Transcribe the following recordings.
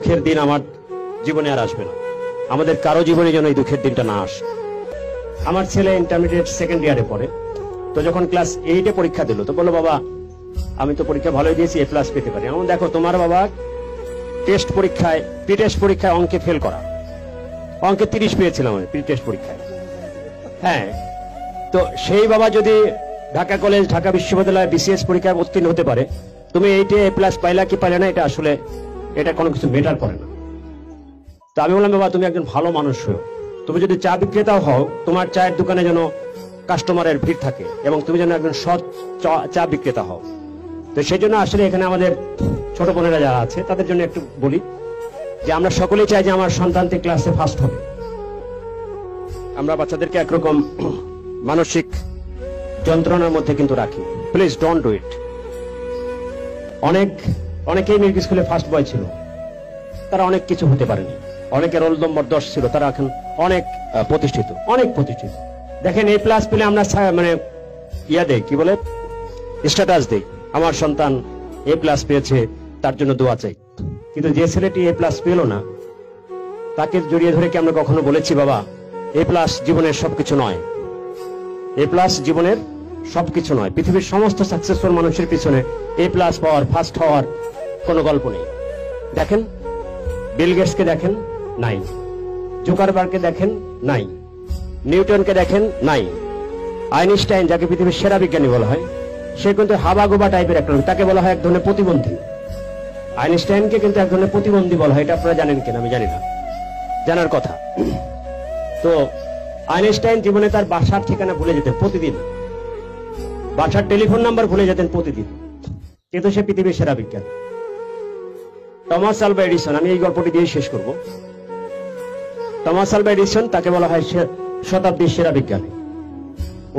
দুঃখের দিন আমার জীবনে আর আসবে না, আমাদের কারো জীবনে যেন এই দুঃখের দিনটা না আসে। আমার ছেলে ইন্টারমিডিয়েট সেকেন্ড ইয়ারে পড়ে, তো যখন ক্লাস 8-এ পরীক্ষা দিল তো বললো, বাবা আমি তো পরীক্ষা ভালোই দিয়েছি, A+ পেতে পারি। এমন দেখো, তোমার বাবা টেস্ট পরীক্ষায়, প্রি টেস্ট পরীক্ষায় অঙ্কে ফেল করা, অঙ্কে 30 পেয়েছিলাম আমি প্রি টেস্ট পরীক্ষায়। হ্যাঁ, তো সেই বাবা যদি ঢাকা কলেজ, ঢাকা বিশ্ববিদ্যালয় BCS পরীক্ষায় উত্তীর্ণ হতে পারে, তুমি 8-এ A+ পাইলা কি পাইলে না, এটা আসলে এটা কোনো কিছু মেটার করে না। তো আমি বললাম, বাবা তুমি একজন ভালো মানুষ হও, তুমি যদি চা বিক্রেতাও হও, তোমার চায়ের দোকানে যেন কাস্টমারের ভিড় থাকে এবং তুমি যেন একজন সৎ চা বিক্রেতা হও। তো সেই জন্য আসলে এখানে আমাদের ছোট বোনেরা যারা আছে তাদের জন্য একটু বলি যে আমরা সকলেই চাই যে আমার সন্তানটি ক্লাসে ফার্স্ট হবে। আমরা বাচ্চাদেরকে একরকম মানসিক যন্ত্রণার মধ্যে কিন্তু রাখি। Please don't do it. অনেকেই মিল্ক স্কুলে ফার্স্ট বয় ছিল, তারা অনেক কিছু হতে পারেনি। অনেকের রোল নম্বর 10 ছিল, তারা এখন অনেক প্রতিষ্ঠিত। দেখেন A+ পেলে আমরা মানে দেই, কি বলে, স্ট্যাটাস দেই, আমার সন্তান A+ পেয়েছে, তার জন্য দোয়া চাই। কিন্তু যে ছেলেটি A+ পেল না, তাকে জড়িয়ে ধরে কি আমরা কখনো বলেছি, বাবা A+ জীবনের সবকিছু নয়, A+ জীবনের সবকিছু নয়। পৃথিবীর সমস্ত সাকসেসফুল মানুষের পিছনে A+ পাওয়ার, ফার্স্ট হওয়ার কোনো গল্প নেই। দেখেন বিল গেটসকে দেখেন, নাই। জুকারবার্গকে দেখেন, নাই। নিউটনকে দেখেন, নাই। আইনস্টাইন, যাকে পৃথিবীর সেরা বিজ্ঞানী বলা হয়, সে কিন্তু হাবাগোবা টাইপের একটা লোক, তাকে বলা হয় এক ধরনের প্রতিবন্ধী। আইনস্টাইনকে কিন্তু এক ধরনের প্রতিবন্ধী বলা হয়, এটা আপনারা জানেন কিনা আমি জানি না, জানার কথা। তো আইনস্টাইন জীবনে তার বাসার ঠিকানা ভুলে যেতেন প্রতিদিন, বাসার টেলিফোন নাম্বার ভুলে যেতেন প্রতিদিন, কিন্তু সে পৃথিবীর সেরা বিজ্ঞানী। টমাস আলভা এডিসন, আমি এই গল্পটি দিয়ে শেষ করব। টমাস আলভা এডিসন, তাকে বলা হয় শতাব্দীর সেরা বিজ্ঞানী।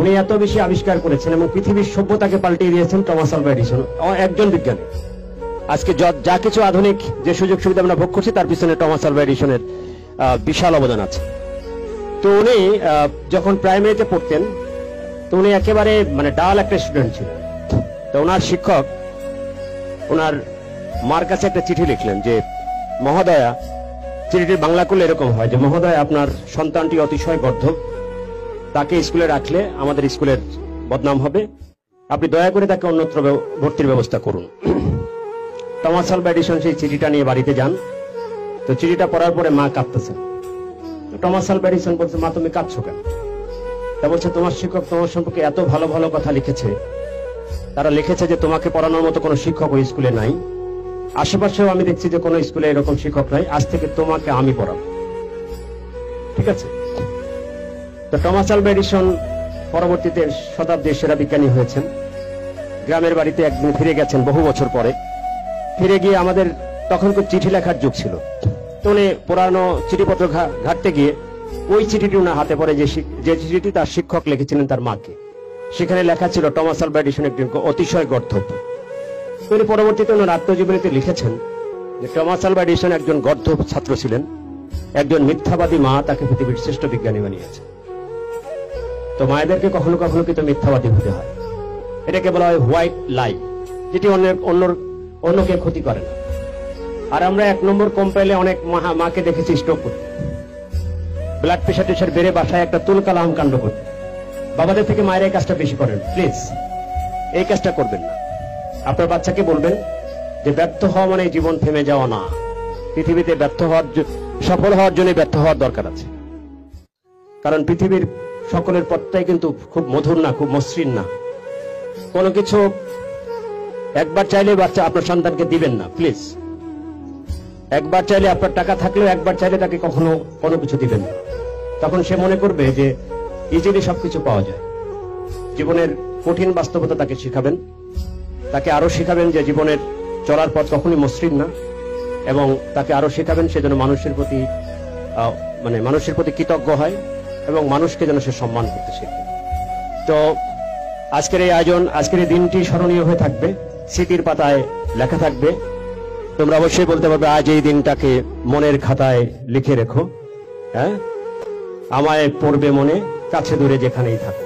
উনি এত বেশি আবিষ্কার করেছেন এবং পৃথিবীর সভ্যতাকে পাল্টিয়ে দিয়েছেন টমাস আলভা এডিসন, একজন বিজ্ঞানী। আজকে যা কিছু আধুনিক যে সুযোগ সুবিধা আমরা ভোগ করছি, তার পিছনে টমাস আলভা এডিসনের বিশাল অবদান আছে। তো উনি যখন প্রাইমারিতে পড়তেন, তো উনি একেবারে মানে ডাল একটা স্টুডেন্ট ছিলেন। তো ওনার শিক্ষক ওনার মার কাছে একটা চিঠি লিখলেন যে, মহোদয়া, চিঠিটির বাংলা করলে এরকম হয় যে, মহোদয় আপনার সন্তানটি অতিশয় গর্ধব, তাকে স্কুলে রাখলে আমাদের স্কুলের বদনাম হবে, আপনি দয়া করে তাকে অন্যত্র ভর্তির ব্যবস্থা করুন। টমাস আলভা এডিসন সেই চিঠিটা নিয়ে বাড়িতে যান। তো চিঠিটা পড়ার পরে মা কাঁদতেছেন। টমাস আলভা এডিসন বলছে, মা তুমি কাঁদছো কেন? তা বলছে, তোমার শিক্ষক তোমার সম্পর্কে এত ভালো ভালো কথা লিখেছে, তারা লিখেছে যে তোমাকে পড়ানোর মতো কোনো শিক্ষক ওই স্কুলে নাই, আশেপাশেও আমি দেখছি যে কোনো স্কুলে এরকম শিক্ষক নাই, আজ থেকে তোমাকে আমি পড়াবো। ঠিক আছে? তো টমাস আলভা এডিসন পরবর্তীতে শতাব্দীর সেরা বিজ্ঞানী হয়েছেন। গ্রামের বাড়িতে একদিন ফিরে গেছেন বহু বছর পরে। ফিরে গিয়ে, আমাদের তখন চিঠি লেখার যুগ ছিল, তো উনি পুরানো চিঠিপত্র ঘাটতে গিয়ে ওই চিঠিটি ওনার হাতে পড়ে, যে চিঠিটি তার শিক্ষক লিখেছিলেন তার মাকে। সেখানে লেখা ছিল, টমাস আলভা এডিসন একজন অতিশয় গর্ধব। তিনি পরবর্তীতে ওনার আত্মজীবনীতে লিখেছেন যে টমাস আলভা এডিসন একজন গর্ধব ছাত্র ছিলেন, একজন মিথ্যাবাদী মা তাকে পৃথিবীর শ্রেষ্ঠ বিজ্ঞানী বানিয়েছে। তো মায়েদেরকে কখনো কখনো কিন্তু মিথ্যাবাদী হতে হয়। এটাকে বলা হয় হোয়াইট লাই, যেটি অন্যকে ক্ষতি করে না। আর আমরা 1 নম্বর কম পাইলে অনেক মাকে দেখেছি স্ট্রোক করতে, ব্লাড প্রেশার বেড়ে বাসায় একটা তুলকালাম কাণ্ড করতে। বাবাদের থেকে মায়ের এই কাজটা বেশি করেন, প্লিজ এই কাজটা করবেন না। আপনার বাচ্চাকে বলবেন যে ব্যর্থ হওয়া মানে জীবন থেমে যাওয়া না, পৃথিবীতে সফল হওয়ার জন্য ব্যর্থ হওয়ার দরকার আছে। কারণ পৃথিবীর সকলের পথটাই কিন্তু খুব মধুর না, খুব মসৃণ না। কোনো কিছু একবার চাইলে বাচ্চা আপনার সন্তানকে দিবেন না, প্লিজ। একবার চাইলে, আপনার টাকা থাকলেও একবার চাইলে তাকে কখনো কোনো কিছু দিবেন না। তখন সে মনে করবে যে ইজিলি সবকিছু পাওয়া যায়। জীবনের কঠিন বাস্তবতা তাকে শিখাবেন, তাকে আরো শিখাবেন যে জীবনের চলার পথ কখনোই মসৃণ না, এবং তাকে আরো শেখাবেন সে যেন মানুষের প্রতি কৃতজ্ঞ হয় এবং মানুষকে যেন সে সম্মান করতে শেখে। তো আজকের এই আয়োজন, আজকের এই দিনটি স্মরণীয় হয়ে থাকবে, স্মৃতির পাতায় লেখা থাকবে। তোমরা অবশ্যই বলতে পারবে, আজ এই দিনটাকে মনের খাতায় লিখে রেখো, হ্যাঁ, আমায় পড়বে মনে, কাছে দূরে যেখানেই থাকো।